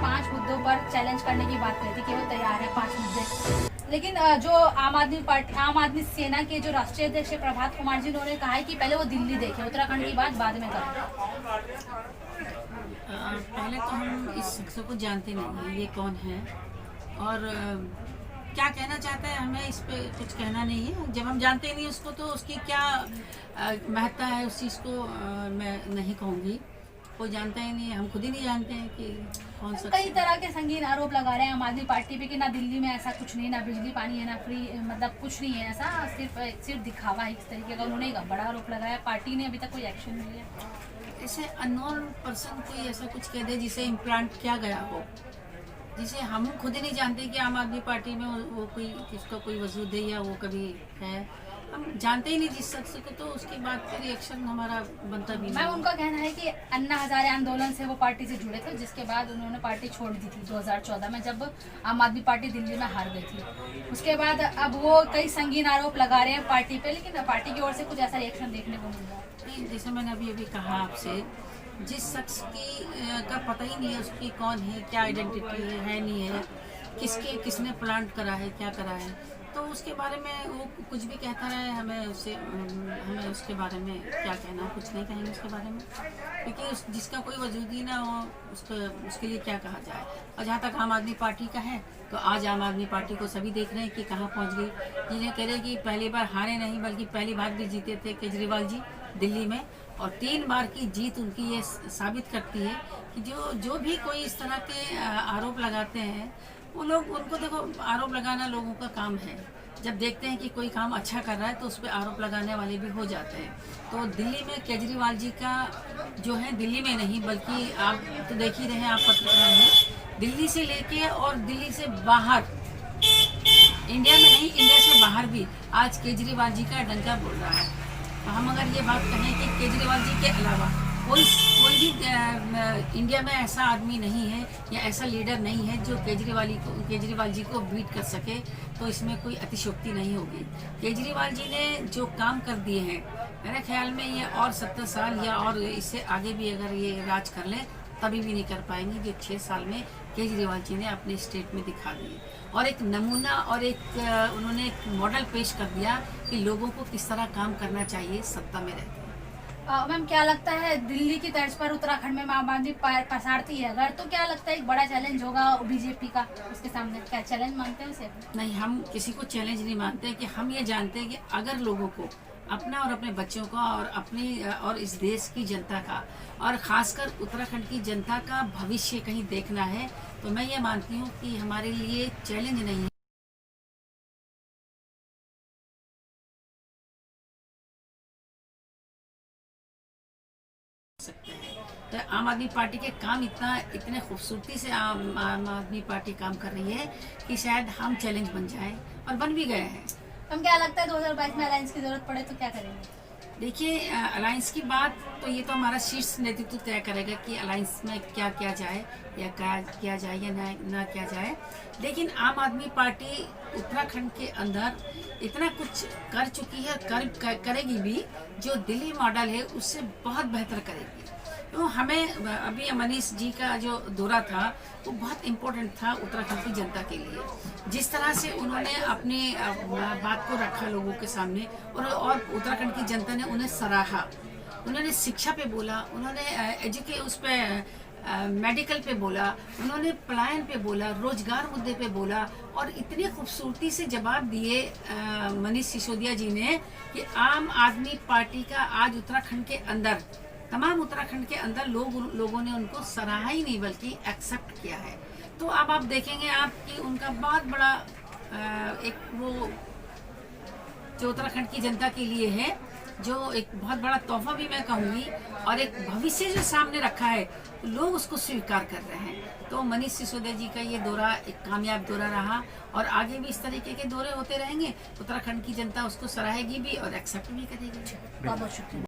5 मुद्दों पर चैलेंज करने की बात कही थी कि वो तैयार है 5 मुद्दे। लेकिन जो आम आदमी सेना के जो राष्ट्रीय अध्यक्ष प्रभात कुमार जी ने कहा है कि पहले वो दिल्ली देखें, उत्तराखंड की बात बाद में करें। पहले तो हम इस शख्स को जानते नहीं हैं, ये कौन है और क्या कहना चाहता है, हमें इस पे कुछ कहना नहीं है। जब हम जानते नहीं उसको तो उसकी क्या महत्ता है उस चीज़ को मैं नहीं कहूँगी। कोई जानता ही नहीं, हम खुद ही नहीं जानते हैं कि कौन सा। कई तरह के संगीन आरोप लगा रहे हैं आम आदमी पार्टी पे कि ना दिल्ली में ऐसा कुछ नहीं, ना बिजली पानी है, ना फ्री, मतलब कुछ नहीं है ऐसा, सिर्फ दिखावा है इस तरीके का। उन्होंने एक बड़ा आरोप लगाया, पार्टी ने अभी तक कोई एक्शन नहीं लिया। ऐसे अननोन पर्सन कोई ऐसा कुछ कह दे जिसे इम्प्लांट किया गया हो, जिसे हम खुद ही नहीं जानते कि आम आदमी पार्टी में वो कोई किसका कोई वजूद है या वो कभी है, हम जानते ही नहीं जिस शख्स को, तो उसकी बात पर रिएक्शन हमारा बनता भी नहीं। मैम, उनका कहना है कि अन्ना हजारे आंदोलन से वो पार्टी से जुड़े थे, जिसके बाद उन्होंने पार्टी छोड़ दी थी 2014 में, जब आम आदमी पार्टी दिल्ली में हार गई थी। उसके बाद अब वो कई संगीन आरोप लगा रहे हैं पार्टी पे, लेकिन पार्टी की ओर से कुछ ऐसा रिएक्शन देखने को मिल रहा है। जैसे मैंने अभी कहा आपसे, जिस शख्स की का पता ही नहीं है उसकी कौन है, क्या आइडेंटिटी है नहीं है, किसने प्लांट करा है, क्या करा है, तो उसके बारे में वो कुछ भी कहता रहे, हमें उसके बारे में क्या कहना, कुछ नहीं कहेंगे उसके बारे में, क्योंकि जिसका कोई वजूद ही ना हो उसके लिए क्या कहा जाए। और जहाँ तक आम आदमी पार्टी का है, तो आज आम आदमी पार्टी को सभी देख रहे हैं कि कहाँ पहुँच गई। जिन्हें कह रहे कि पहली बार हारे नहीं बल्कि पहली बार भी जीते थे केजरीवाल जी दिल्ली में, और 3 बार की जीत उनकी ये साबित करती है कि जो भी कोई इस तरह के आरोप लगाते हैं, वो लोग, उनको देखो, आरोप लगाना लोगों का काम है। जब देखते हैं कि कोई काम अच्छा कर रहा है तो उस पर आरोप लगाने वाले भी हो जाते हैं। तो दिल्ली में केजरीवाल जी का जो है, दिल्ली में नहीं बल्कि आप तो देख ही रहे हैं, आप पत्रकार हैं, दिल्ली से लेके और दिल्ली से बाहर, इंडिया में नहीं, इंडिया से बाहर भी आज केजरीवाल जी का डंका बोल रहा है। तो हम अगर ये बात कहें कि केजरीवाल जी के अलावा कोई भी इंडिया में ऐसा आदमी नहीं है या ऐसा लीडर नहीं है जो केजरीवाल जी को बीट कर सके, तो इसमें कोई अतिशयोक्ति नहीं होगी। केजरीवाल जी ने जो काम कर दिए हैं, मेरे ख्याल में ये और 70 साल या और इससे आगे भी अगर ये राज कर लें तभी भी नहीं कर पाएंगे, जो 6 साल में केजरीवाल जी ने अपने स्टेट में दिखा दिए। और एक नमूना और उन्होंने एक मॉडल पेश कर दिया कि लोगों को किस तरह काम करना चाहिए सत्ता में रहते। मैम, क्या लगता है दिल्ली की तर्ज पर उत्तराखंड में आम आदमी पसारती है अगर, तो क्या लगता है एक बड़ा चैलेंज होगा बीजेपी का उसके सामने? क्या चैलेंज मानते हैं उसे? नहीं, हम किसी को चैलेंज नहीं मानते, कि हम ये जानते हैं कि अगर लोगों को अपना और अपने बच्चों का और इस देश की जनता का और खासकर उत्तराखंड की जनता का भविष्य कहीं देखना है, तो मैं ये मानती हूँ कि हमारे लिए चैलेंज नहीं है। तो आम आदमी पार्टी के काम इतने खूबसूरती से आम आदमी पार्टी काम कर रही है कि शायद हम चैलेंज बन जाए, और बन भी गए हैं। हम, क्या लगता है 2022 में अलायंस की जरूरत पड़े तो क्या करेंगे? देखिए, अलायंस की बात तो ये तो हमारा शीर्ष नेतृत्व तय करेगा कि अलायंस में क्या किया जाए या क्या किया जाए या ना किया जाए। लेकिन आम आदमी पार्टी उत्तराखंड के अंदर इतना कुछ कर चुकी है, करेगी भी, जो दिल्ली मॉडल है उससे बहुत बेहतर करेगी। तो हमें अभी मनीष जी का जो दौरा था वो बहुत इम्पोर्टेंट था उत्तराखंड की जनता के लिए। जिस तरह से उन्होंने अपनी बात को रखा लोगों के सामने, और उत्तराखंड की जनता ने उन्हें सराहा। उन्होंने शिक्षा पे बोला, उन्होंने उस पे मेडिकल पे बोला, उन्होंने पलायन पे बोला, रोजगार मुद्दे पे बोला, और इतनी खूबसूरती से जवाब दिए मनीष सिसोदिया जी ने कि आम आदमी पार्टी का आज उत्तराखंड के अंदर, तमाम उत्तराखंड के अंदर लोगों ने उनको सराहा ही नहीं बल्कि एक्सेप्ट किया है। तो अब आप देखेंगे कि उनका बहुत बड़ा एक वो जो उत्तराखंड की जनता के लिए है, जो एक बहुत बड़ा तोहफा भी मैं कहूँगी, और एक भविष्य जो सामने रखा है, लोग उसको स्वीकार कर रहे हैं। तो मनीष सिसोदिया जी का ये दौरा एक कामयाब दौरा रहा, और आगे भी इस तरीके के दौरे होते रहेंगे। उत्तराखंड की जनता उसको सराहेगी भी और एक्सेप्ट भी करेगी। बहुत बहुत शुक्रिया।